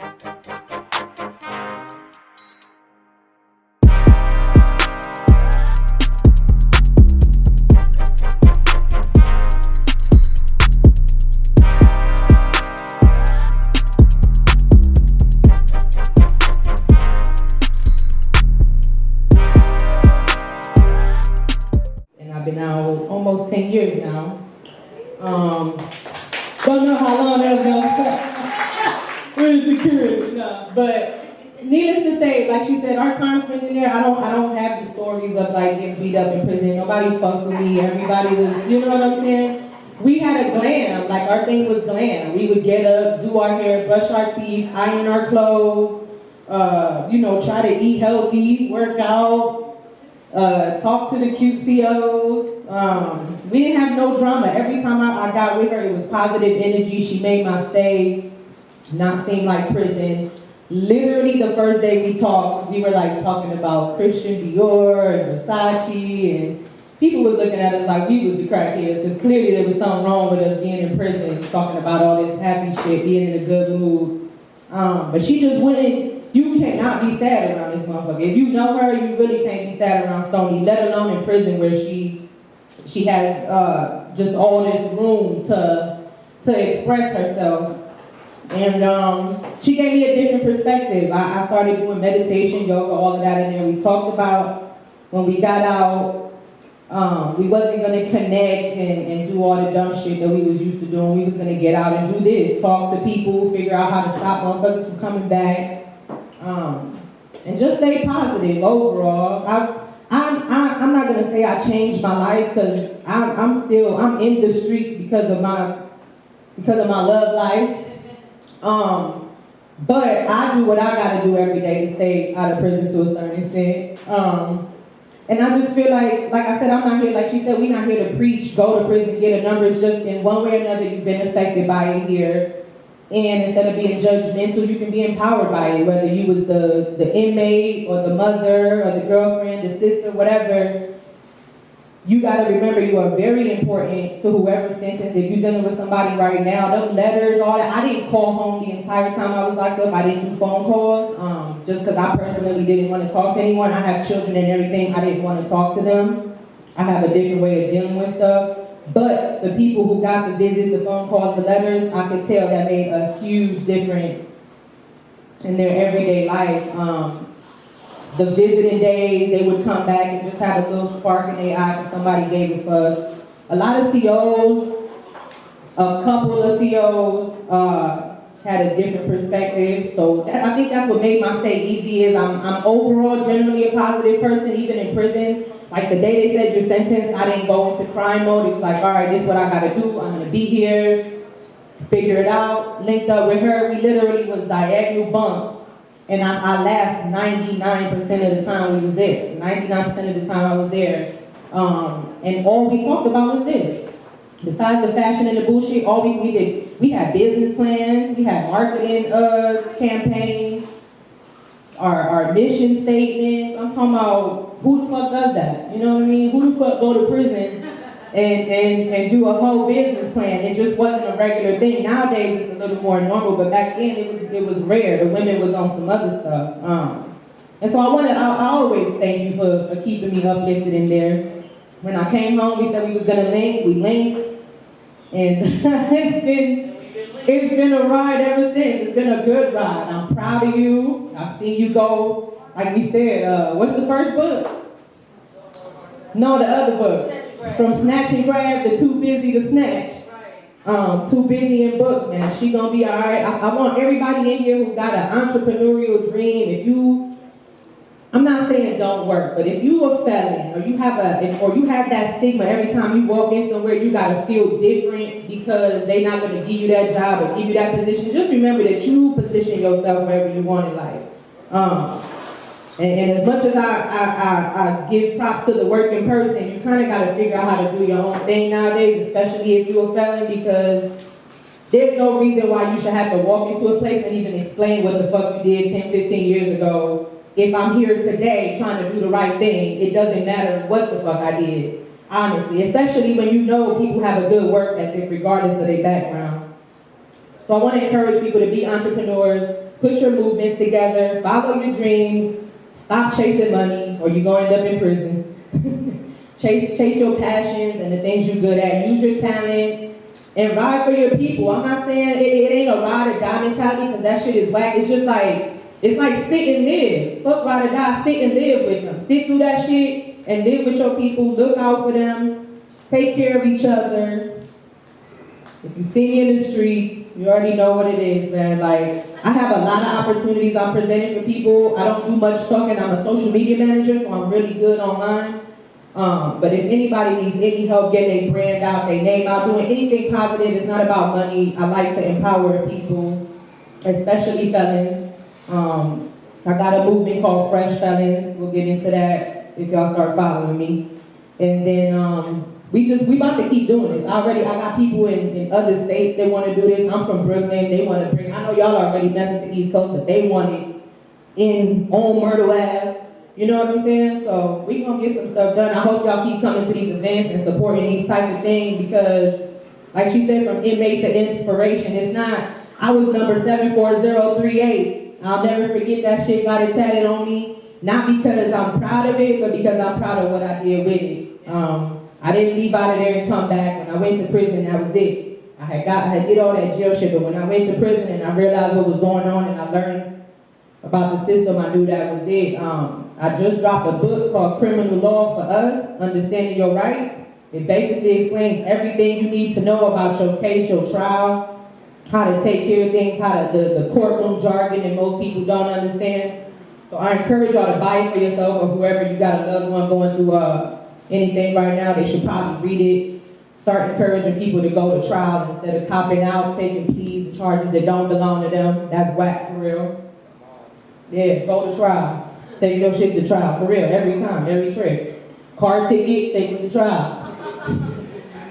And I've been out almost 10 years now. Don't know how long that's going. We're security, no. But needless to say, like she said, our time spent in there, I don't have the stories of like getting beat up in prison. Nobody fucked with me. Everybody was, you know what I'm saying? We had a glam, like our thing was glam. We would get up, do our hair, brush our teeth, iron our clothes, try to eat healthy, work out, talk to the QCOs. We didn't have no drama. Every time I got with her, it was positive energy. She made my stay not seem like prison. Literally the first day we talked, we were like talking about Christian Dior and Versace, and people was looking at us like we was the crackheads, because clearly there was something wrong with us being in prison, talking about all this happy shit, being in a good mood. But she just wouldn't, you cannot be sad around this motherfucker. If you know her, you really can't be sad around Stoney, let alone in prison where she has just all this room to express herself. And she gave me a different perspective. I started doing meditation, yoga, all of that in there. We talked about when we got out, we wasn't gonna connect and do all the dumb shit that we was used to doing. We was gonna get out and do this, talk to people, figure out how to stop motherfuckers from coming back, and just stay positive overall. I'm not gonna say I changed my life, because I'm in the streets because of my love life. But I do what I gotta do every day to stay out of prison to a certain extent. And I just feel like I said, I'm not here, like she said, we're not here to preach, go to prison, get a number. It's just in one way or another, you've been affected by it here. And instead of being judgmental, you can be empowered by it, whether you was the inmate or the mother or the girlfriend, the sister, whatever. You gotta remember you are very important to whoever's sentenced. If you're dealing with somebody right now, them letters, all that. I didn't call home the entire time I was locked up. I didn't do phone calls, just because I personally didn't want to talk to anyone. I have children and everything. I didn't want to talk to them. I have a different way of dealing with stuff. But the people who got the visits, the phone calls, the letters, I could tell that made a huge difference in their everyday life. The visiting days, they would come back and just have a little spark in their eye because somebody gave a fuck. A lot of COs, a couple of COs had a different perspective. So I think that's what made my stay easy. Is I'm overall generally a positive person, even in prison. Like the day they said you're sentenced, I didn't go into crime mode. It was like, all right, this is what I gotta do. I'm gonna be here, figure it out. Linked up with her, we literally was diagonal bumps. And I laughed 99% of the time we was there. 99% of the time I was there. And all we talked about was this. Besides the fashion and the bullshit, we had business plans, we had marketing campaigns, our mission statements. I'm talking about, who the fuck does that? You know what I mean? Who the fuck go to prison and do a whole business plan? It just wasn't a regular thing. Nowadays it's a little more normal, but back then it was rare. The women was on some other stuff. And so I always thank you for keeping me uplifted in there. When I came home, we said we was gonna link, we linked. And it's been a ride ever since. It's been a good ride. I'm proud of you. I've seen you go, like we said, what's the first book? No, the other book. From Snatch and Grab to Too Busy to Snatch. Too Busy and Book, man. She gonna be all right. I want everybody in here who got an entrepreneurial dream. I'm not saying it don't work, but if you a felon or you have that stigma every time you walk in somewhere, you gotta feel different because they're not gonna give you that job or give you that position. Just remember that you position yourself wherever you want in life. And as much as I give props to the working person, you kind of got to figure out how to do your own thing nowadays, especially if you're a felon, because there's no reason why you should have to walk into a place and even explain what the fuck you did 10, 15 years ago. If I'm here today trying to do the right thing, it doesn't matter what the fuck I did, honestly, especially when you know people have a good work ethic regardless of their background. So I want to encourage people to be entrepreneurs, put your movements together, follow your dreams, stop chasing money, or you're going to end up in prison. Chase your passions and the things you're good at. Use your talents and ride for your people. I'm not saying it ain't a ride or die mentality, because that shit is whack. It's just like, it's like sit and live. Fuck ride or die, sit and live with them. Sit through that shit and live with your people. Look out for them. Take care of each other. If you see me in the streets, you already know what it is, man. Like, I have a lot of opportunities I'm presenting for people. I don't do much talking. I'm a social media manager, so I'm really good online. But if anybody needs any help getting their brand out, their name out, doing anything positive, it's not about money. I like to empower people, especially felons. I got a movement called Fresh Felons. We'll get into that if y'all start following me. And then we about to keep doing this. I got people in other states that want to do this. I'm from Brooklyn. They want to bring. I know y'all already messing with the East Coast, but they want it on Myrtle Ave. You know what I'm saying? So we gonna get some stuff done. I hope y'all keep coming to these events and supporting these type of things, because, like she said, from inmate to inspiration. It's not. I was number 74038. I'll never forget that shit. Got it tatted on me. Not because I'm proud of it, but because I'm proud of what I did with it. I didn't leave out of there and come back. When I went to prison, that was it. I had did all that jail shit, but when I went to prison and I realized what was going on and I learned about the system, I knew that was it. I just dropped a book called Criminal Law for Us, Understanding Your Rights. It basically explains everything you need to know about your case, your trial, how to take care of things, how to, the courtroom jargon that most people don't understand. So I encourage y'all to buy it for yourself, or whoever you got a loved one going through anything right now, they should probably read it. Start encouraging people to go to trial instead of copping out, taking pleas and charges that don't belong to them. That's whack for real. Yeah, go to trial. Take your shit to trial, for real, every time, every trip. Car ticket, take it to trial.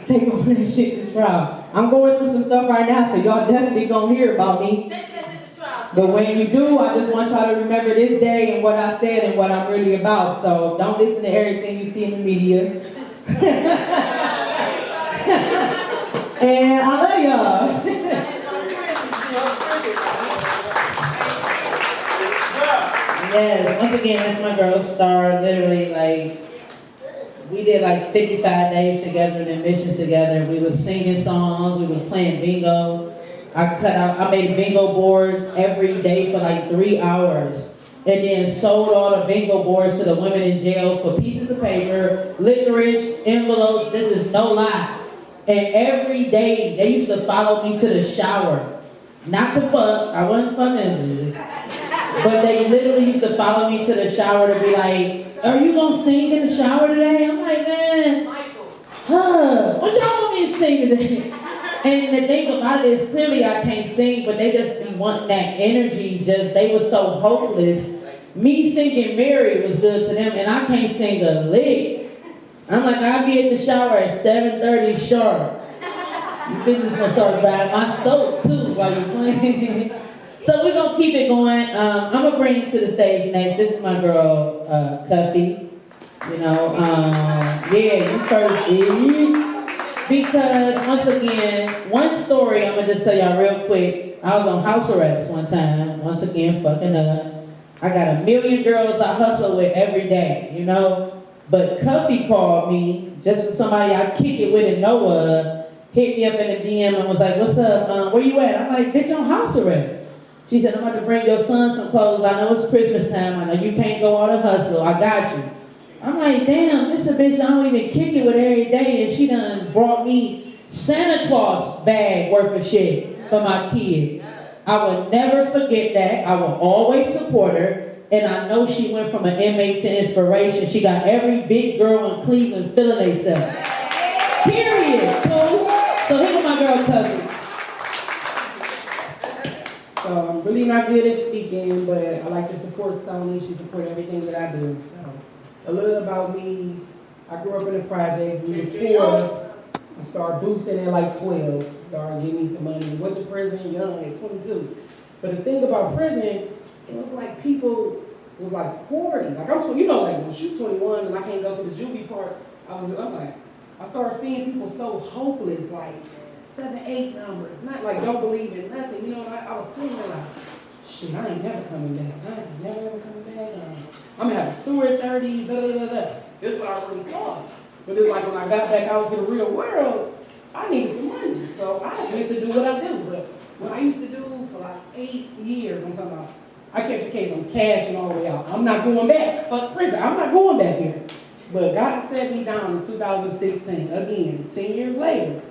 Take all that shit to trial. I'm going through some stuff right now, so y'all definitely gonna hear about me. Take that shit to trial. But when you do, I just want y'all to remember this day and what I said and what I'm really about. So don't listen to everything you see in the media. And I love y'all. Yes, once again, that's my girl Star. Literally, like, we did like 55 days together and missions together. We was singing songs, we was playing bingo. I made bingo boards every day for like 3 hours. And then sold all the bingo boards to the women in jail for pieces of paper, licorice, envelopes. This is no lie. And every day, they used to follow me to the shower. Not to fuck, I wasn't fucking. But they literally used to follow me to the shower to be like, are you gonna sing in the shower today? I'm like, man, what y'all want me to sing today? And the thing about it is, clearly I can't sing, but they just be wanting that energy. Just, they were so hopeless. Me singing Mary was good to them, and I can't sing a lick. I'm like, I'll be in the shower at 7:30 sharp. You bitches gonna start buying my soap too while you're playing. So we're gonna keep it going. I'm gonna bring you to the stage next. This is my girl, Cuffy. You know, yeah, you first, baby. Because once again, one story I'm gonna just tell y'all real quick. I was on house arrest one time. Once again, fucking up. I got 1 million girls I hustle with every day, you know. But Cuffy called me, just somebody I kick it with and know of, hit me up in the DM and was like, "What's up? Where you at?" I'm like, "Bitch, on house arrest." She said, "I'm about to bring your son some clothes. I know it's Christmas time. I know you can't go on a hustle. I got you." I'm like, damn, this a bitch I don't even kick it with every day, and she done brought me Santa Claus bag worth of shit for my kid. I will never forget that. I will always support her, and I know she went from an inmate to inspiration. She got every big girl in Cleveland feeling themselves. Period. Cool. So here go my girl Cousin. So I'm really not good at speaking, but I like to support Stoney. She supports everything that I do. So a little about me. I grew up in the projects. We was poor. I started boosting at like 12. Started getting me some money. Went to prison young at 22. But the thing about prison, it was like people was like 40. Like I'm, you know, like when you're 21 and I can't go to the juvie part, I'm like, I started seeing people so hopeless, like 7, 8 numbers, not like don't believe in nothing. You know, I was sitting there like, shit, I ain't never coming back. I ain't never ever coming back. I'm gonna have a store at 30, da da da da. This is what I really thought. But it's like when I got back out to the real world, I needed some money. So I went to do what I do. But what I used to do for like 8 years, I'm talking about, I kept the case, I'm cashing all the way out. I'm not going back. Fuck prison. I'm not going back here. But God set me down in 2016, again, 10 years later.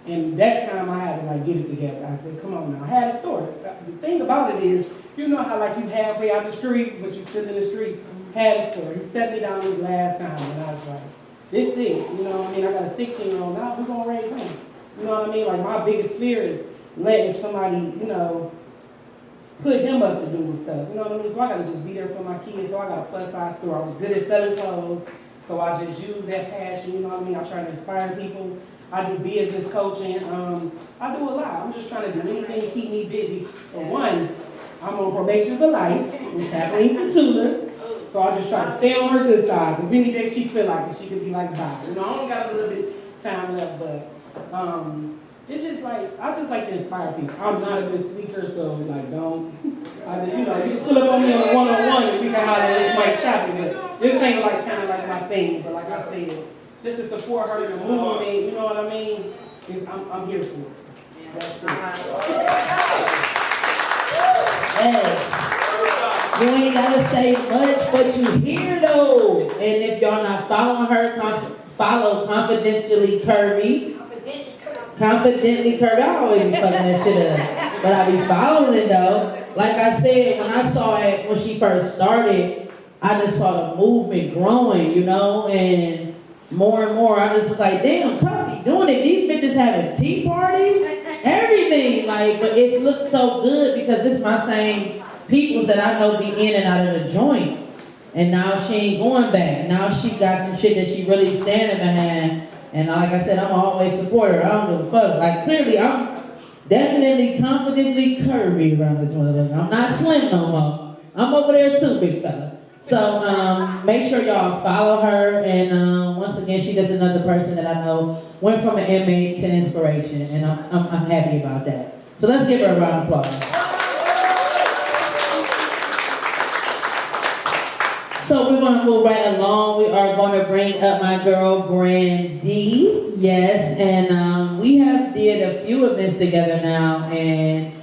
And that time I had to like get it together. I said, come on now, I had a story. The thing about it is, you know how like you halfway out the streets, but you still in the streets, had a story. He set me down this last time and I was like, this it, you know what I mean? I got a 16-year-old now, we're gonna raise him. You know what I mean? Like my biggest fear is letting somebody, you know, put him up to doing stuff. You know what I mean? So I gotta just be there for my kids. So I got a plus size store. I was good at selling clothes. So I just use that passion, you know what I mean? I try to inspire people. I do business coaching. I do a lot. I'm just trying to do anything to keep me busy. For one, I'm on probation for life with Kathleen Satula. So I just try to stay on her good side. Because any day she feel like it, she could be like, bye. You know, I only got a little bit time left, but it's just like, I just like to inspire people. I'm not a good speaker, so like, don't. I just, you know, you can pull up on me on a one-on-one and we can holler at Mike Shopping. But this ain't like kind of like my thing. But like I said, just to support her in the movement, you know what I mean? I'm here for it. That's it. Hey, you ain't gotta say much, but you hear though. And if y'all not following her, follow Confidentially Curvy. Confidently Curvy. I always be fucking that shit up. But I be following it though. Like I said, when I saw it when she first started, I just saw the movement growing, you know, and more and more, I just was like, damn, Tuffy doing it. These bitches having tea parties, everything. Like, but it looked so good because this my same peoples that I know be in and out of the joint. And now she ain't going back. Now she got some shit that she really standing behind. And like I said, I'm always support her. I don't give a fuck. Like, clearly, I'm definitely confidently curvy around this motherfucker. I'm not slim no more. I'm over there too, big fella. So make sure y'all follow her, and once again, she does another person that I know went from an inmate to inspiration, and I'm happy about that. So let's give her a round of applause. So we're gonna move right along. We are gonna bring up my girl Brandy, yes, and we have did a few events together now, and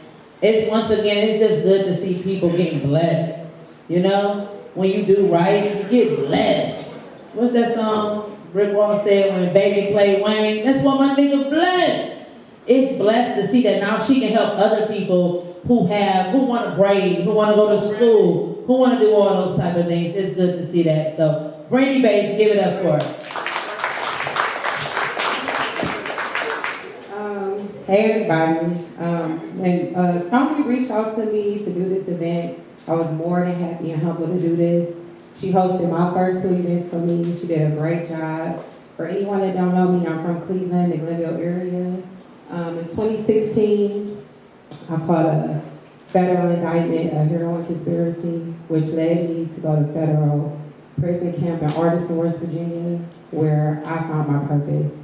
it's once again, it's just good to see people getting blessed, you know. When you do right, you get blessed. What's that song Rick Ross said when Baby played Wayne? That's what my nigga blessed. It's blessed to see that now she can help other people who want to braid, who want to go to school, who want to do all those type of things. It's good to see that. So Brandy Bates, give it up for her. Hey everybody. When Stoney reached out to me to do this event, I was more than happy and humbled to do this. She hosted my first 2 events for me. She did a great job. For anyone that don't know me, I'm from Cleveland, the Glenville area. In 2016, I fought a federal indictment, a heroin conspiracy, which led me to go to federal prison camp in Arlington, West Virginia, where I found my purpose.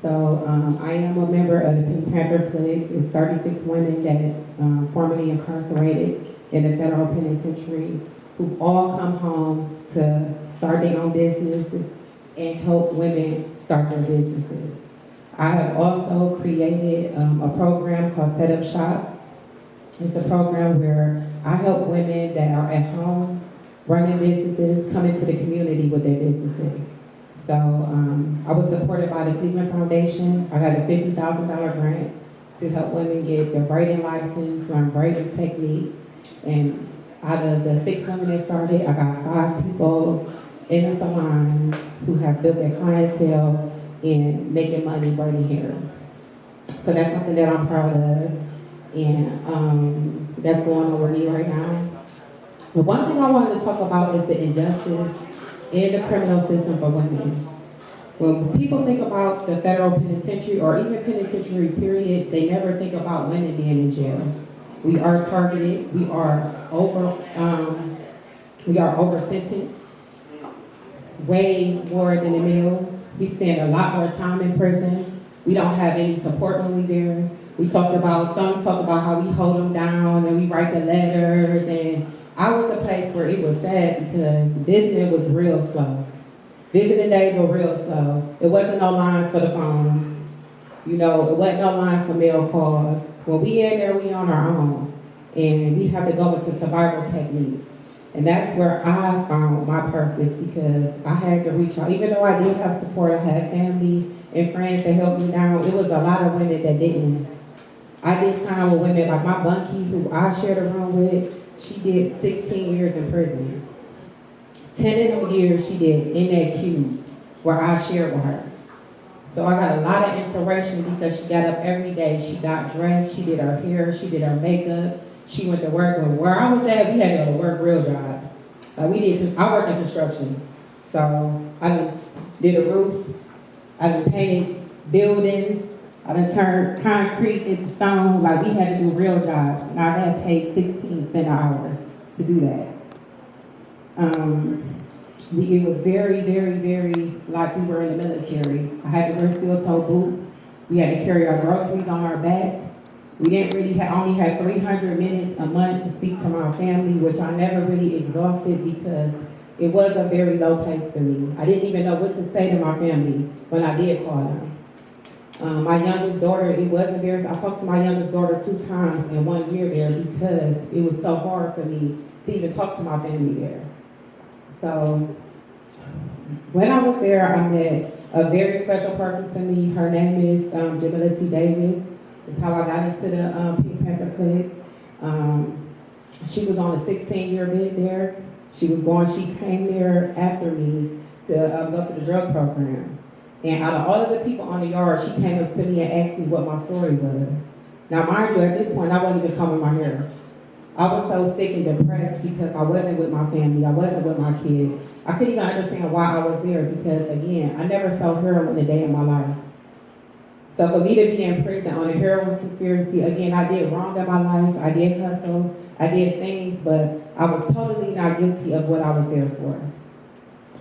So I am a member of the Pink Panther Clique. It's 36 women that's formerly incarcerated in the federal penitentiary who all come home to start their own businesses and help women start their businesses. I have also created a program called Set Up Shop. It's a program where I help women that are at home running businesses come into the community with their businesses. So I was supported by the Cleveland Foundation. I got a $50,000 grant to help women get their braiding license, learn braiding techniques. And out of the 6 women that started, I got 5 people in the salon who have built their clientele in making money braiding hair. So that's something that I'm proud of, and that's going on with me right now. The one thing I wanted to talk about is the injustice in the criminal system for women. When people think about the federal penitentiary or even penitentiary period, they never think about women being in jail. We are targeted. We are over sentenced way more than the males. We spend a lot more time in prison. We don't have any support when we're there. We talked about, some talked about how we hold them down and we write the letters, and I was a place where it was sad because visiting was real slow. Visiting days were real slow. It wasn't no lines for the phones. You know, it wasn't no lines for mail calls. When we in there, we on our own. And we have to go into survival techniques. And that's where I found my purpose because I had to reach out. Even though I did have support, I had family and friends that helped me down. It was a lot of women that didn't. I did time with women like my bunkie, who I shared a room with. She did 16 years in prison. 10 of them years she did in that cube where I shared with her. So I got a lot of inspiration because she got up every day. She got dressed, she did her hair, she did her makeup, she went to work. But where I was at, we had to go to work real jobs. I worked in construction. So I done did a roof, I done painted buildings, I done turned concrete into stone. Like we had to do real jobs. And I got paid 16 cents an hour to do that. It was very, very, very like we were in the military. I had to wear steel-toe boots. We had to carry our groceries on our back. We didn't really only had 300 minutes a month to speak to my family, which I never really exhausted because it was a very low place for me. I didn't even know what to say to my family when I did call them. My youngest daughter, it was embarrassing. I talked to my youngest daughter 2 times in 1 year there because it was so hard for me to even talk to my family there. So when I was there, I met a very special person to me. Her name is Jamila T. Davis. That's how I got into the Pink Panther Clique. She was on a 16-year bid there. She came there after me to go to the drug program. And out of all of the people on the yard, she came up to me and asked me what my story was. Now, mind you, at this point, I wasn't even combing my hair. I was so sick and depressed because I wasn't with my family. I wasn't with my kids. I couldn't even understand why I was there because, again, I never sold heroin a day in my life. So for me to be in prison on a heroin conspiracy, again, I did wrong in my life. I did hustle. I did things, but I was totally not guilty of what I was there for.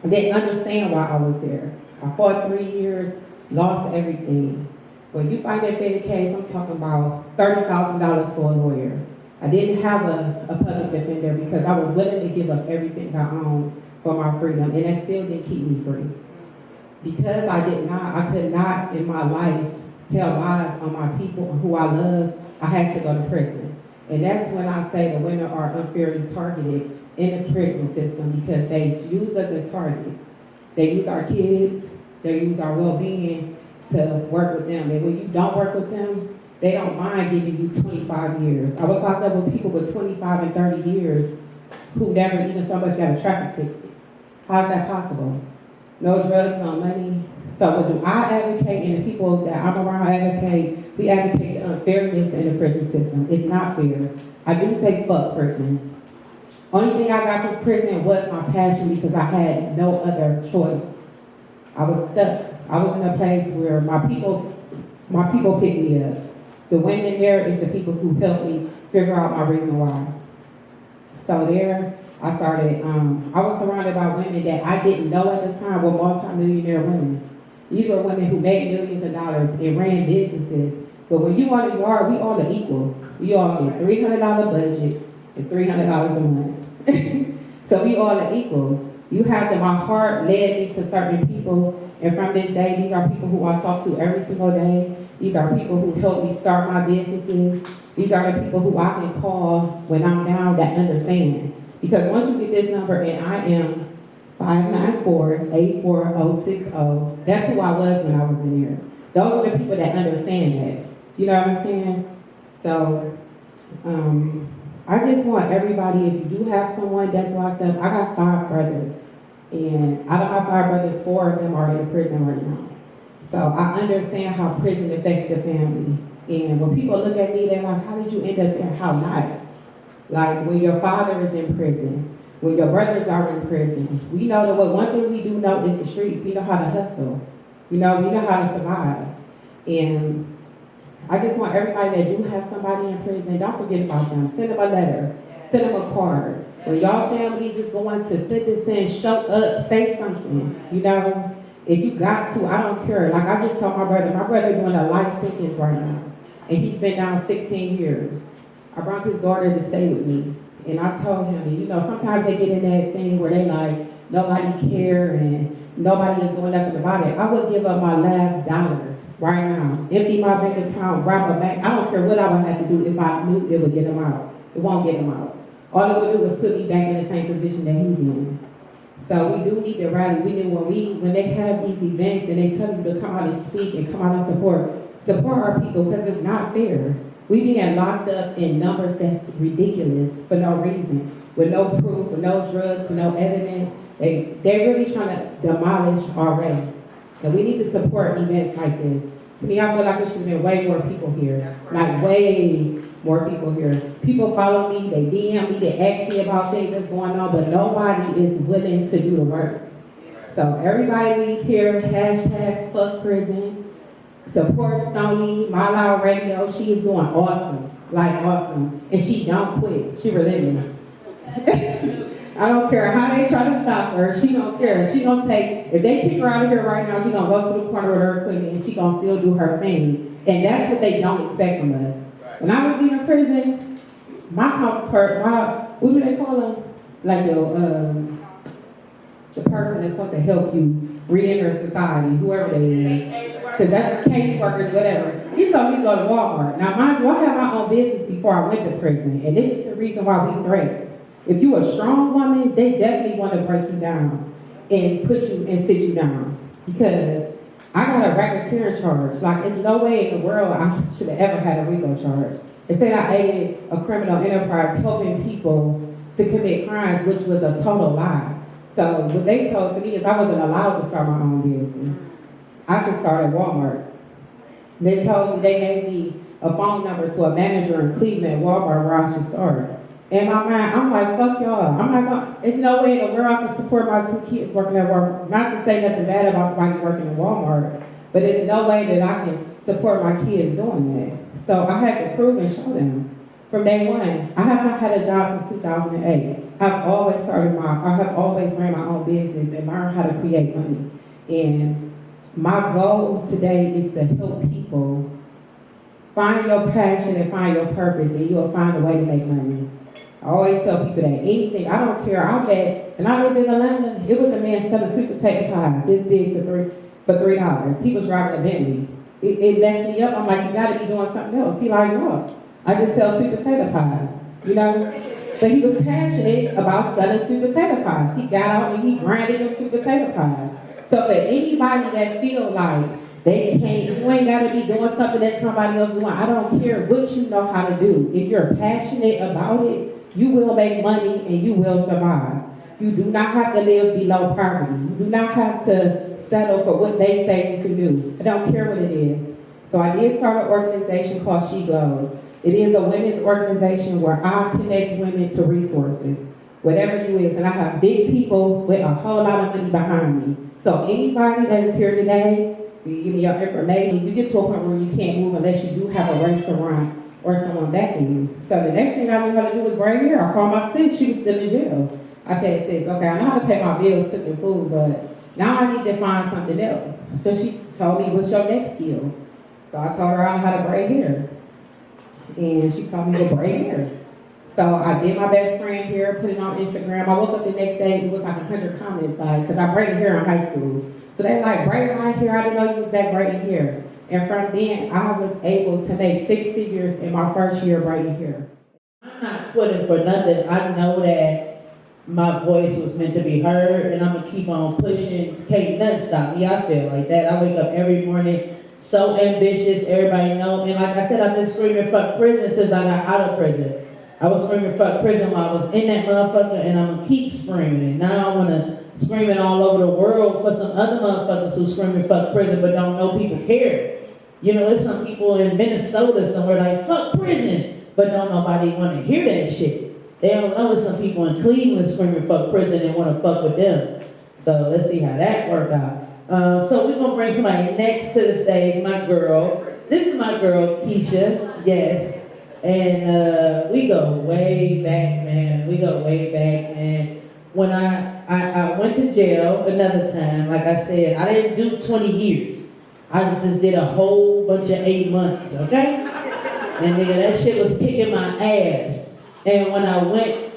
I didn't understand why I was there. I fought 3 years, lost everything. When you find that fake case, I'm talking about $30,000 for a lawyer. I didn't have a public defender because I was willing to give up everything I owned for my freedom, and that still didn't keep me free. Because I could not in my life tell lies on my people who I love, I had to go to prison. And that's when I say the women are unfairly targeted in the prison system because they use us as targets. They use our kids, they use our well-being to work with them. And when you don't work with them, they don't mind giving you 25 years. I was locked up with people with 25 and 30 years who never even so much got a traffic ticket. How's that possible? No drugs, no money. So what do I advocate, and the people that I'm around advocate, we advocate the unfairness in the prison system. It's not fair. I do say fuck prison. Only thing I got from prison was my passion because I had no other choice. I was stuck. I was in a place where my people picked me up. The women there is the people who helped me figure out my reason why. So there, I started, I was surrounded by women that I didn't know at the time were multi-millionaire women. These were women who made millions of dollars and ran businesses. But when you on the yard, we all are equal. We all get $300 budget and $300 a month. So we all are equal. You have to, my heart led me to certain people. And from this day, these are people who I talk to every single day. These are people who helped me start my businesses. These are the people who I can call when I'm down that understand. Because once you get this number, and I am 594-84060, that's who I was when I was in here. Those are the people that understand that. You know what I'm saying? So, I just want everybody, if you do have someone that's locked up, I got 5 brothers. And out of my 5 brothers, 4 of them are in prison right now. So I understand how prison affects the family. And when people look at me, they're like, how did you end up there? How not? Like when your father is in prison, when your brothers are in prison, we know that one thing we do know is the streets. We know how to hustle. We know how to survive. And I just want everybody that do have somebody in prison, don't forget about them. Send them a letter. Send them a card. When y'all families is going to sit this in, show up, say something. You know, if you got to, I don't care. Like I just told my brother doing a life sentence right now. and he's been down 16 years. I brought his daughter to stay with me, and I told him, and you know, sometimes they get in that thing where they like, nobody care and nobody is doing nothing about it. I would give up my last dollar right now, empty my bank account, rob a bank. I don't care what I would have to do if I knew it would get him out. It won't get him out. All it would do is put me back in the same position that he's in. So we do need to rally. We knew when they have these events and they tell you to come out and speak and come out and support our people, because it's not fair. We being locked up in numbers that's ridiculous for no reason, with no proof, with no drugs, with no evidence. They're really trying to demolish our race. And we need to support events like this. To me, I feel like there should have been way more people here. Like way more people here. People follow me, they DM me, they ask me about things that's going on, but nobody is willing to do the work. So everybody leave here, hashtag fuck prison. Support Stony, My Loud Radio. She is doing awesome, like awesome. And she don't quit, she relentless. I don't care how they try to stop her, she don't care. She gonna take, if they kick her out of here right now, she gonna go to the corner with her equipment and she gonna still do her thing. And that's what they don't expect from us. When I was leaving prison, my counterpart, what do they call them? Like the person that's supposed to help you re-enter society, whoever they is. Because that's caseworkers, whatever. He told me to go to Walmart. Now, mind you, I had my own business before I went to prison. And this is the reason why we threats. If you a strong woman, they definitely want to break you down and put you and sit you down. Because I got a racketeering charge. Like, there's no way in the world I should have ever had a RICO charge. Instead, I aided a criminal enterprise helping people to commit crimes, which was a total lie. So what they told to me is I wasn't allowed to start my own business. I should start at Walmart. They told me, they gave me a phone number to a manager in Cleveland, Walmart, where I should start. In my mind, I'm like, fuck y'all. I'm not gonna, there's no way in the world I can support my 2 kids working at Walmart. Not to say nothing bad about anybody working at Walmart, but there's no way that I can support my kids doing that. So I had to prove and show them from day one. I have not had a job since 2008. I have always ran my own business and learned how to create money. And my goal today is to help people find your passion and find your purpose, and you'll find a way to make money. I always tell people that anything, I don't care, I bet, and I live in Atlanta, it was a man selling sweet potato pies this big for $3. He was driving a Bentley. It messed me up. I'm like, you gotta be doing something else. He like, no, I just sell sweet potato pies, you know? But he was passionate about selling sweet potato pies. He got out and he grinded them sweet potato pies. So for anybody that feel like they can't, you ain't gotta be doing something that somebody else doing, I don't care what you know how to do. If you're passionate about it, you will make money and you will survive. You do not have to live below poverty. You do not have to settle for what they say you can do. I don't care what it is. So I did start an organization called She Glows. It is a women's organization where I connect women to resources, whatever you is. And I have big people with a whole lot of money behind me. So anybody that is here today, you give me your information, you get to a point where you can't move unless you do have a restaurant or someone backing you. So the next thing I knew how to do was right here. I called my sis, she was still in jail. I said, sis, okay, I know how to pay my bills cooking food, but now I need to find something else. So she told me, what's your next skill? So I told her I know how to braid hair. And she told me to braid hair. So I did my best friend here, put it on Instagram. I woke up the next day, it was like 100 comments, like, because I braided hair in high school. So they like, braid my hair, I didn't know you was that braiding hair. And from then, I was able to make 6 figures in my first year braiding hair. I'm not quitting for nothing. I know that my voice was meant to be heard, and I'm gonna keep on pushing. Can't nothing stop me. I feel like that. I wake up every morning so ambitious. Everybody know. And like I said, I've been screaming fuck prison since I got out of prison. I was screaming fuck prison while I was in that motherfucker, and I'm gonna keep screaming it. Now I wanna scream it all over the world for some other motherfuckers who screaming fuck prison but don't know people care. You know, there's some people in Minnesota somewhere like fuck prison, but don't nobody want to hear that shit. They don't know it's some people in Cleveland screaming fuck prison and want to fuck with them. So let's see how that work out. So we're gonna bring somebody next to the stage, my girl. This is my girl, Keisha, yes. And we go way back, man. We go way back, man. When I went to jail another time, like I said, I didn't do 20 years. I just did a whole bunch of 8 months, okay? And nigga, that shit was kicking my ass. And when I went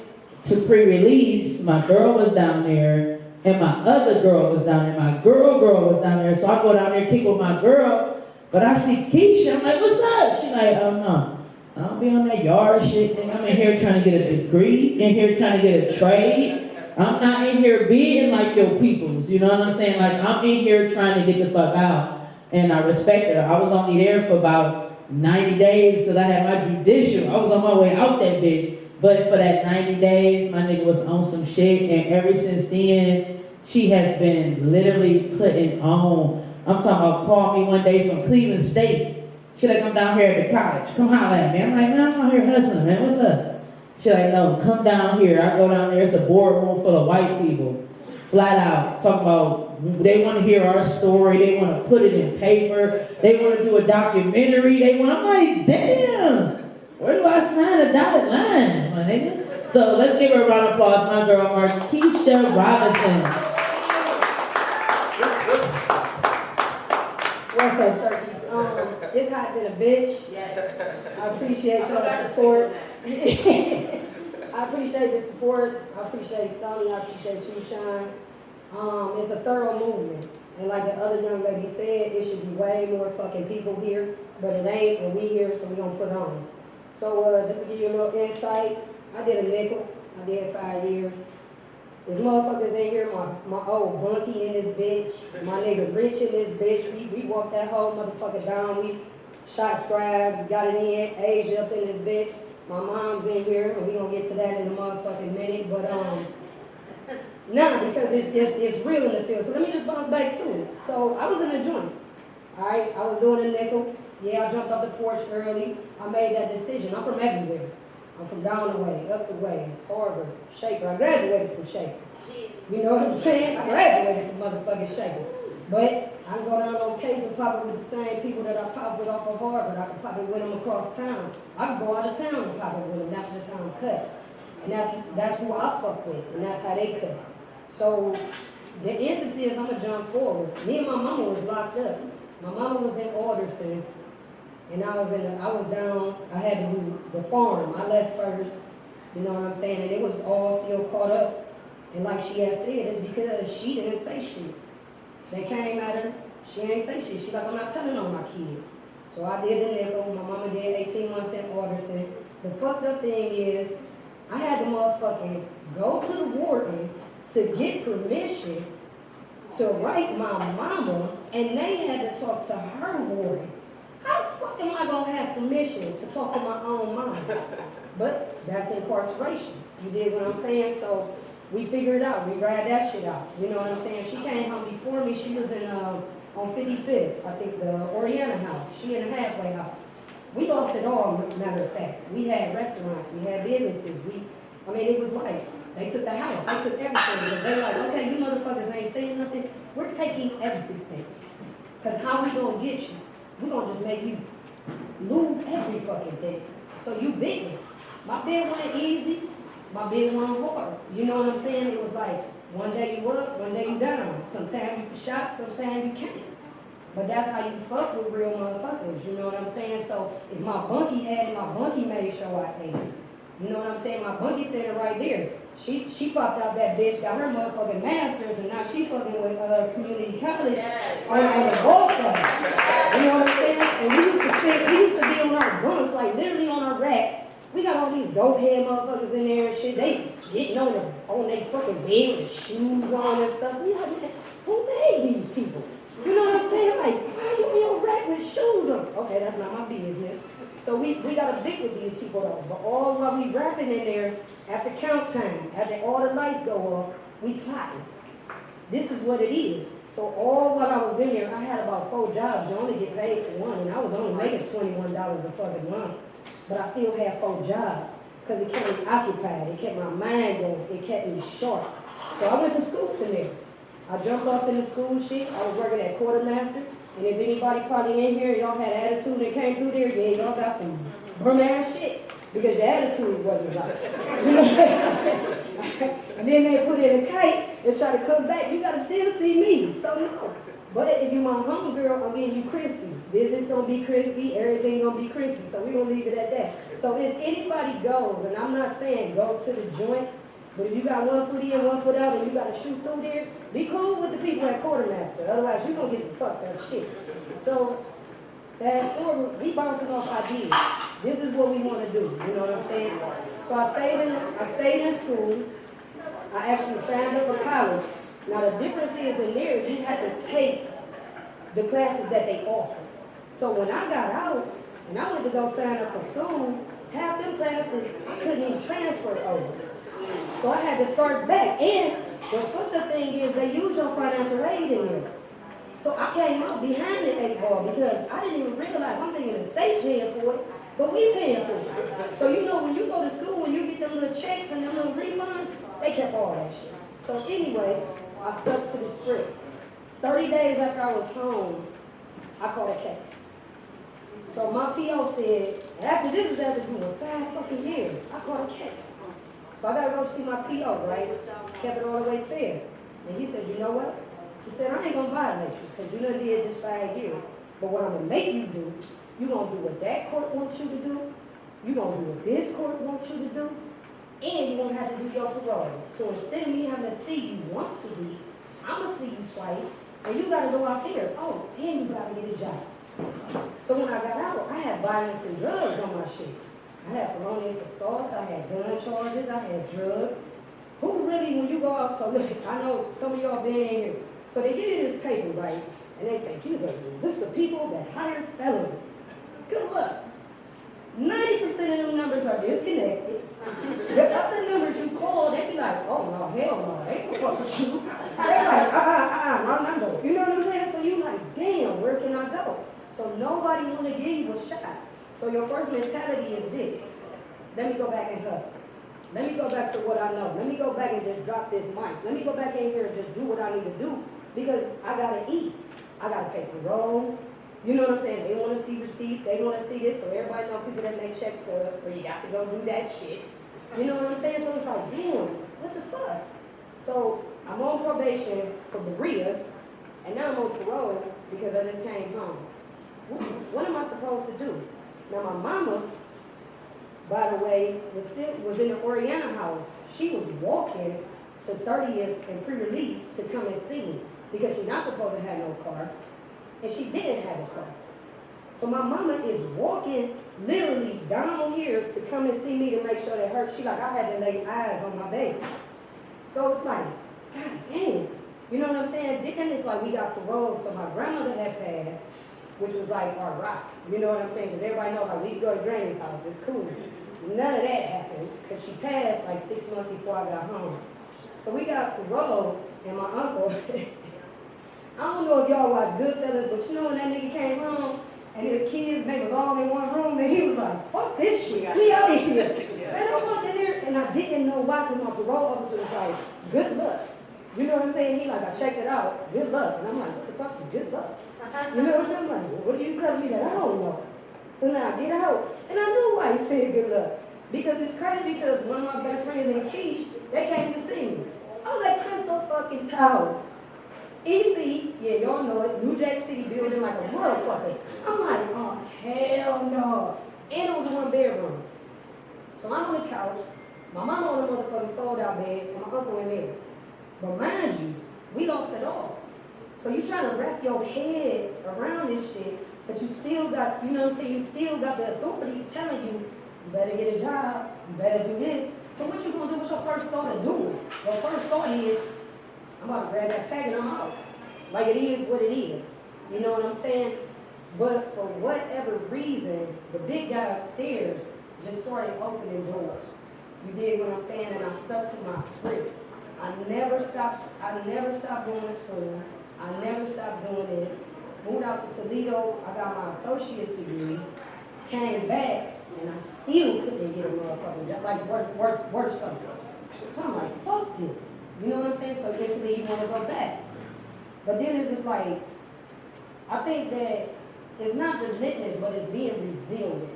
to pre-release, my girl was down there, and my other girl was down there. My girl was down there. So I go down there, kick with my girl, but I see Keisha. I'm like, what's up? She like, oh no. I don't be on that yard shit, nigga. I'm in here trying to get a degree, in here trying to get a trade. I'm not in here being like your peoples, you know what I'm saying? Like, I'm in here trying to get the fuck out. And I respected her. I was only there for about 90 days because I had my judicial. I was on my way out that bitch. But for that 90 days, my nigga was on some shit. And ever since then, she has been literally putting on. I'm talking about, called me one day from Cleveland State. She like, I'm down here at the college. Come holler at me. I'm like, man, I'm out here hustling, man. What's up? She like, no, come down here. I go down there. It's a boardroom full of white people. Flat out. Talking about, they want to hear our story. They want to put it in paper. They want to do a documentary. I'm like, damn. Where do I sign a dotted line, my nigga? So let's give her a round of applause. My girl, Markeisha Robinson. What's up, turkeys? It's hot than a bitch. Yes. I appreciate y'all's support. I appreciate the support. I appreciate Stoney. I appreciate you, Shine. It's a thorough movement. And like the other young lady said, it should be way more fucking people here. But it ain't, and we here, so we gonna put on. So just to give you a little insight, I did a nickel. I did 5 years. There's motherfuckers in here, my old bunkie in this bitch, my nigga Rich in this bitch. We walked that whole motherfucker down. We shot scribes, got it in, Asia up in this bitch. My mom's in here, and we gonna get to that in a motherfucking minute. But nah, because it's real in the field. So let me just bounce back to it. So I was in a joint. Alright, I was doing a nickel. Yeah, I jumped up the porch early. I made that decision. I'm from everywhere. I'm from down the way, up the way, Harvard, Shaker. I graduated from Shaker. You know what I'm saying? I graduated from motherfucking Shaker. But I can go down on case and pop it with the same people that I popped with off of Harvard. I can pop it with them across town. I can go out of town and pop it with them. That's just how I'm cut. And that's who I fuck with. And that's how they cut. So the instance is I'm going to jump forward. Me and my mama was locked up. My mama was in Alderson. And I was down, I had to do the farm. I left first, you know what I'm saying? And it was all still caught up. And like she had said, it's because she didn't say shit. They came at her, she ain't say shit. She like, I'm not telling on my kids. So I did the nickel. My mama did 18 months in Alderson. The fucked up thing is, I had to motherfucking go to the warden to get permission to write my mama, and they had to talk to her warden. How the fuck am I gonna have permission to talk to my own mom? But that's incarceration. You dig what I'm saying? So we figured it out. We grabbed that shit out. You know what I'm saying? She came home before me. She was in on 55th, I think, the Oriana house. She in the halfway house. We lost it all, matter of fact. We had restaurants. We had businesses. It was like, they took the house. They took everything. Because they like, okay, you motherfuckers ain't saying nothing. We're taking everything. Because how we gonna get you? We're gonna just make you lose every fucking thing. So you big. My bid went easy, my bid went hard. You know what I'm saying? It was like, one day you up, one day you down. Sometimes you can shop, sometimes you can't. But that's how you fuck with real motherfuckers, you know what I'm saying? So if my bunkie had it, my bunkie made sure I ate it. You know what I'm saying? My bunkie said it right there. She popped out that bitch, got her motherfucking master's, and now she fucking with community college on the ball side. You know what I'm saying? And we used to be on our bunks, like literally on our racks. We got all these dope head motherfuckers in there and shit. They getting on their fucking bed with shoes on and stuff. We like, who made these people? You know what I'm saying? Like, why you on your rack with shoes on? Okay, that's not my business. So we got to stick with these people though. But all while we rapping in there, after count time, after all the lights go off, we plotting. This is what it is. So all while I was in there, I had about 4 jobs. You only get paid for one, and I was only making $21 a fucking month. But I still had 4 jobs because it kept me occupied. It kept my mind going. It kept me sharp. So I went to school from there. I jumped off in the school shit. I was working at quartermaster. And if anybody probably in here, y'all had attitude and came through there, yeah, y'all got some bum ass shit because your attitude wasn't right. And then they put in a kite and try to come back. You gotta still see me. So no. But if you my homegirl, I'm getting you crispy. business gonna be crispy, everything gonna be crispy, so we gonna leave it at that. So if anybody goes, and I'm not saying go to the joint, but if you got one foot in, one foot out, and you gotta shoot through there, be cool with the people at Quartermaster, otherwise you gonna get some fucked up shit. So, fast forward, we bouncing off ideas. This is what we wanna do, you know what I'm saying? So I stayed in school, I actually signed up for college. Now the difference is in there, you have to take the classes that they offer. So when I got out, and I went to go sign up for school, half them classes, I couldn't even transfer over. So I had to start back. And the fucked up thing is they use your financial aid in there. So I came out behind the 8 ball because I didn't even realize, I'm thinking the state paying for it, but we paying for it. So you know when you go to school and you get them little checks and them little refunds, they kept all that shit. So anyway, I stuck to the script. 30 days after I was home, I caught a case. So my PO said, after this is after doing 5 fucking years, I caught a case. So I gotta go see my PO, right? Kept it all the way fair. And he said, you know what? He said, I ain't gonna violate you, because you done did this 5 years. But what I'm gonna make you do, you gonna do what that court wants you to do, you gonna do what this court wants you to do, and you're gonna have to do your parole. So instead of me having to see you once a week, I'm gonna see you twice, and you gotta go out there. Oh, and you gotta get a job. So when I got out, I had violence and drugs on my shit. I had felonious assaults, I had gun charges, I had drugs. Who really, when you go out, so look, I know some of y'all been in here. So they give you this paper, right? And they say, here's a list of people that hire felons. Good luck. 90% of them numbers are disconnected. The other numbers you call, they be like, oh no, hell no, they don't fuck with you. They're like, wrong number. You know what I'm saying? So you like, damn, where can I go? So nobody want to give you a shot. So your first mentality is this. Let me go back and hustle. Let me go back to what I know. Let me go back and just drop this mic. Let me go back in here and just do what I need to do because I gotta eat. I gotta pay parole. You know what I'm saying? They want to see receipts. They want to see this. So everybody know people that make check stuff. So you got to go do that shit. You know what I'm saying? So it's like, damn, what the fuck? So I'm on probation for Berea, and now I'm on parole because I just came home. What am I supposed to do? Now my mama, by the way, was in the Oriana house. She was walking to 30th and pre-release to come and see me because she's not supposed to have no car, and she didn't have a car. So my mama is walking literally down here to come and see me to make sure that she like, I had to lay eyes on my baby. So it's like, God damn. You know what I'm saying? Then it's like we got parole, so my grandmother had passed, which was like our rock. You know what I'm saying? Because everybody knows like we could go to Granny's house, it's cool. None of that happened because she passed like 6 months before I got home. So we got parole, and my uncle, I don't know if y'all watch Goodfellas, but you know when that nigga came home and his kids, they was all in one room, and he was like, fuck this shit, we out of here. And I walked in there, and I didn't know why, because my parole officer was like, good luck. You know what I'm saying? He like, I checked it out, good luck. And I'm like, what the fuck is good luck? You know what I'm saying? I'm like, well, what are you telling me that I don't know? So now I get out, and I knew why he said good luck. Because it's crazy, because one of my best friends in Quiche, they came to see me. I was at Crystal fucking Towers. EC, yeah, y'all know it, New Jack City building like a motherfucker. I'm like, oh, hell no. And it was a 1 bedroom. So I'm on the couch, my mama on the motherfucking fold-out bed, and my uncle in there. But mind you, we lost it all. So you trying to wrap your head around this shit, but you still got, you know what I'm saying, you still got the authorities telling you, you better get a job, you better do this. So what you gonna do with your first thought of doing? Your first thought is, I'm about to grab that pack and I'm out. Like it is what it is. You know what I'm saying? But for whatever reason, the big guy upstairs just started opening doors. You dig what I'm saying? And I stuck to my script. I never stopped going to school. I never stopped doing this. Moved out to Toledo. I got my associate's degree. Came back, and I still couldn't get a motherfucking job, like worth something. So I'm like, fuck this. You know what I'm saying? So basically you want to go back. But then it's just like, I think that it's not relentless, but it's being resilient.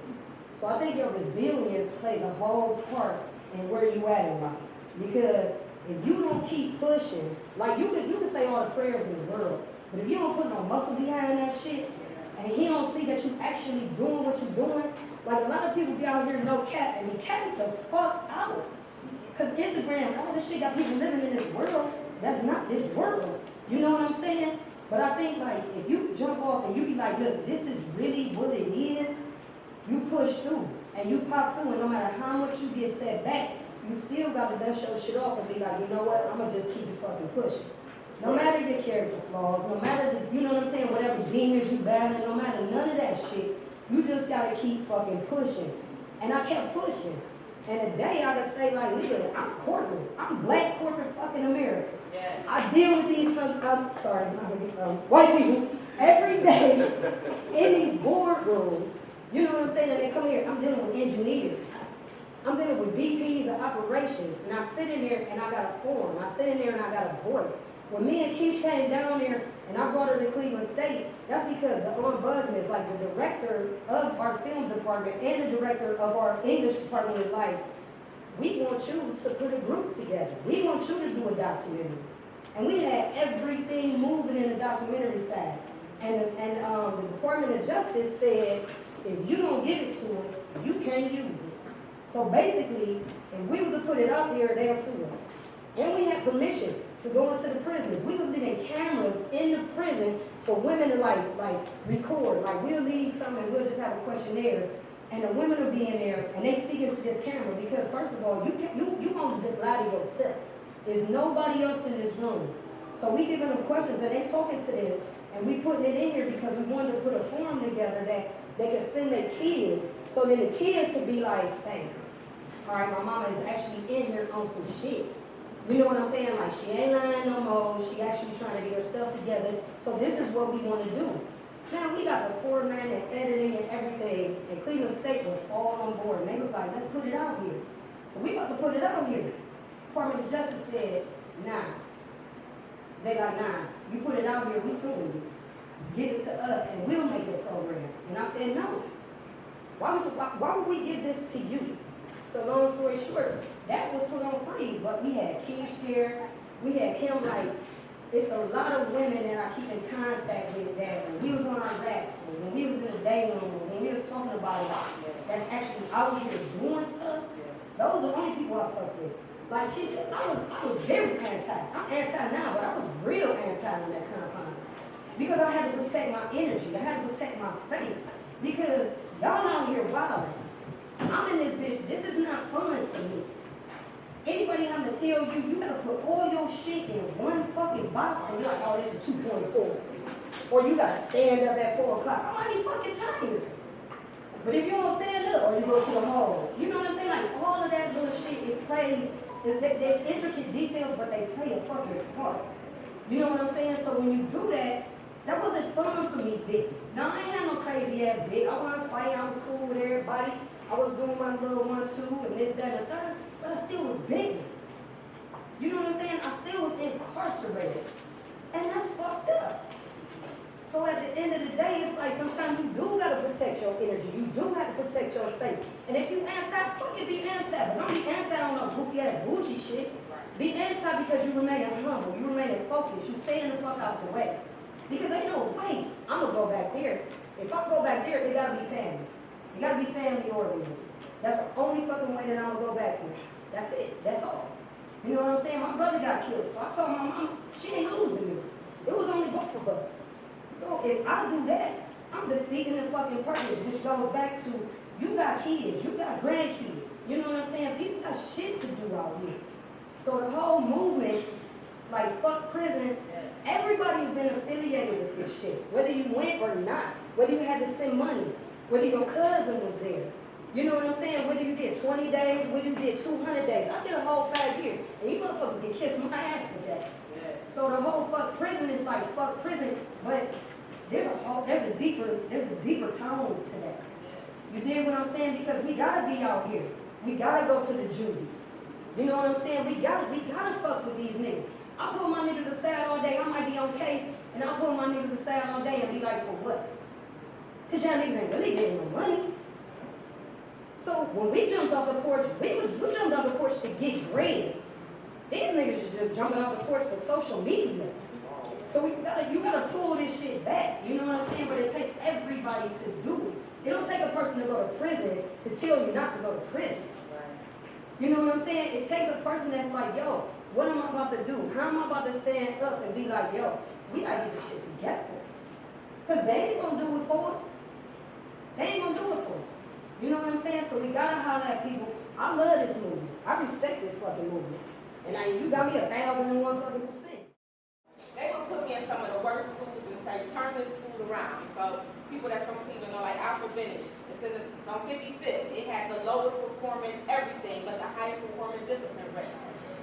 So I think your resilience plays a whole part in where you at in life. Because if you don't keep pushing, like you can say all the prayers in the world, but if you don't put no muscle behind that shit, and he don't see that you actually doing what you're doing, like a lot of people be out here no cap and be capping the fuck out. Cause Instagram, all this shit got people living in this world that's not this world. You know what I'm saying? But I think like if you jump off and you be like, look, this is really what it is, you push through and you pop through, and no matter how much you get set back, you still got to dust your shit off and be like, you know what, I'm gonna just keep it fucking pushing. No matter your character flaws, no matter the, you know what I'm saying, whatever demons you battling, no matter none of that shit, you just gotta keep fucking pushing. And I kept pushing. And today I just say like, nigga, I'm corporate. I'm black corporate fucking America. Yes. I deal with these, white people every day in these boardrooms. You know what I'm saying? And they come here, I'm dealing with engineers. I'm dealing with VPs of operations. And I sit in there and I got a form. I sit in there and I got a voice. When me and Keish came down there and I brought her to Cleveland State, that's because the ombudsman is like the director of our film department and the director of our English department is like, we want you to put a group together. We want you to do a documentary. And we had everything moving in the documentary side. And the Department of Justice said, if you don't give it to us, you can't use it. So basically, if we was to put it out there, they'll sue us. And we had permission to go into the prisons. We was leaving cameras in the prison for women to like record. Like we'll leave something and we'll just have a questionnaire. And the women will be in there and they speak into this camera because first of all, you gonna just lie to yourself. There's nobody else in this room. So we giving them questions and they talking to this and we putting it in here because we wanted to put a forum together that they could send their kids. So then the kids could be like, dang, all right, my mama is actually in here on some shit. You know what I'm saying? Like she ain't lying no more. She actually trying to get herself together. So this is what we want to do. Now we got the format and editing and everything, and Cleveland State was all on board. And they was like, let's put it out here. So we about to put it out here. Department of Justice said, nah. They got nah. You put it out here, we suing you. Give it to us and we'll make the program. And I said, no. Why would we give this to you? So long story short, that was put on freeze, but we had Keish there, we had Kim, like, it's a lot of women that I keep in contact with that when we was on our backs, or when we was in the day room, or when we was talking about it, that's actually out here doing stuff, those are the only people I fuck with. Like Keish, I was very anti. I'm anti now, but I was real anti in that compound. Because I had to protect my energy, I had to protect my space. Because y'all out here wilding. I'm in this bitch, this is not fun for me. Anybody having to tell you, you gotta put all your shit in one fucking box and you're like, oh, this is 2.4. Or you gotta stand up at 4 o'clock. I'm already fucking tired. But if you don't stand up or you go to the hall, you know what I'm saying? Like all of that little shit, it plays, they're intricate details, but they play a fucking part. You know what I'm saying? So when you do that, that wasn't fun for me, Vic. Now I ain't had no crazy ass Vic. I wasn't fighting, I was cool with everybody. I was doing my little 1, 2, and this, that, and the third, but I still was big. You know what I'm saying? I still was incarcerated. And that's fucked up. So at the end of the day, it's like sometimes you do gotta protect your energy. You do have to protect your space. And if you anti, fuck it, be anti. But don't be anti on no goofy ass bougie shit. Be anti because you remain humble, you remain focused, you stay in the fuck out the way. Because ain't no way I'm gonna go back there. If I go back there, it gotta be family. You gotta be family oriented. That's the only fucking way that I'm gonna go back there. That's it. That's all. You know what I'm saying? My brother got killed, so I told my mom, she ain't losing me. It was only both of us. So if I do that, I'm defeating the fucking purpose, which goes back to you got kids, you got grandkids. You know what I'm saying? People got shit to do out here. So the whole movement, like fuck prison, everybody's been affiliated with this shit, whether you went or not, whether you had to send money, whether your cousin was there. You know what I'm saying? Whether you did 20 days, whether you did 200 days. I did a whole 5 years, and you motherfuckers get kissed my ass with that. So the whole fuck prison is like fuck prison, but there's a deeper tone to that. You dig what I'm saying? Because we gotta be out here. We gotta go to the juvies. You know what I'm saying? We gotta fuck with these niggas. I pull my niggas aside all day. I might be on case, and I'll pull my niggas aside all day and be like, for what? Because y'all niggas ain't really getting no money. So when we jumped off the porch, we jumped off the porch to get bread. These niggas is just jumping off the porch for social media. So you gotta pull this shit back. You know what I'm saying? But it takes everybody to do it. It don't take a person to go to prison to tell you not to go to prison. You know what I'm saying? It takes a person that's like, yo, what am I about to do? How am I about to stand up and be like, yo, we gotta get this shit together. Because they ain't gonna do it for us. They ain't gonna do it for us. You know what I'm saying? So we gotta holler at people. I love this movie. I respect this fucking movie. And you got me 1,001%. They would put me in some of the worst schools and say, turn this school around. So people that's from Cleveland know, like Alfred Bennett. It says on 55th, it had the lowest performing everything, but the highest performing discipline rate.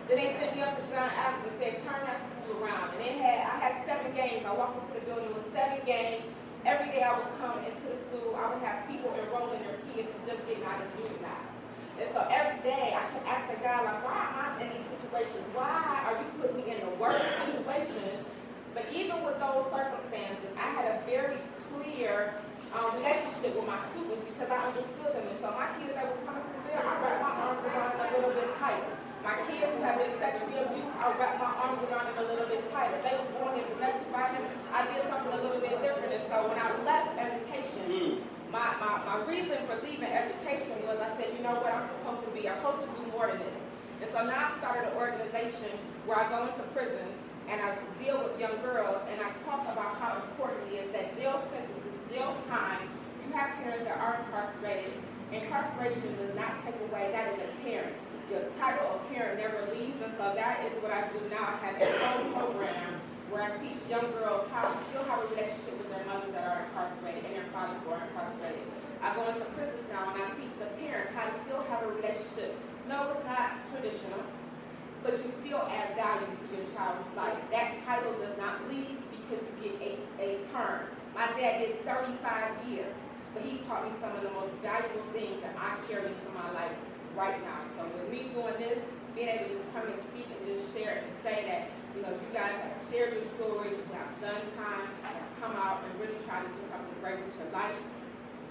Then they sent me up to John Adams and said, turn that school around. And I had 7 games. I walked into the building with 7 games. Every day I would come into the school, I would have people enrolling their kids who just getting out of juvenile. And so every day I could ask a guy, like, why am I in these situations? Why are you putting me in the worst situations? But even with those circumstances, I had a very clear relationship with my students because I understood them. And so my kids that was coming from jail, I wrapped my arms around them a little bit tighter. My kids who have been sexually abused, I wrapped my arms around them a little bit tighter. They were going into domestic violence, I did something a little bit different. And so when I left education, my reason for leaving education was I said, you know what, I'm supposed to do more than this. And so now I've started an organization where I go into prisons and I deal with young girls and I talk about how important it is that jail sentences, jail time, you have parents that are incarcerated. Incarceration does not take away, that is a parent. The title of parent never leaves, and so that is what I do now. I have a whole program where I teach young girls how to still have a relationship with their mothers that are incarcerated and their fathers who are incarcerated. I go into prisons now and I teach the parents how to still have a relationship. No, it's not traditional, but you still add value to your child's life. That title does not leave because you get a term. My dad did 35 years, but he taught me some of the most valuable things that I carry into my life right now. So with me doing this, being able to just come and speak and just share it and say that, you know, you guys have shared your stories, you have done time, and have come out and really try to do something great with your life.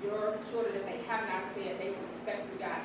Your children, if they have not said, they respect you guys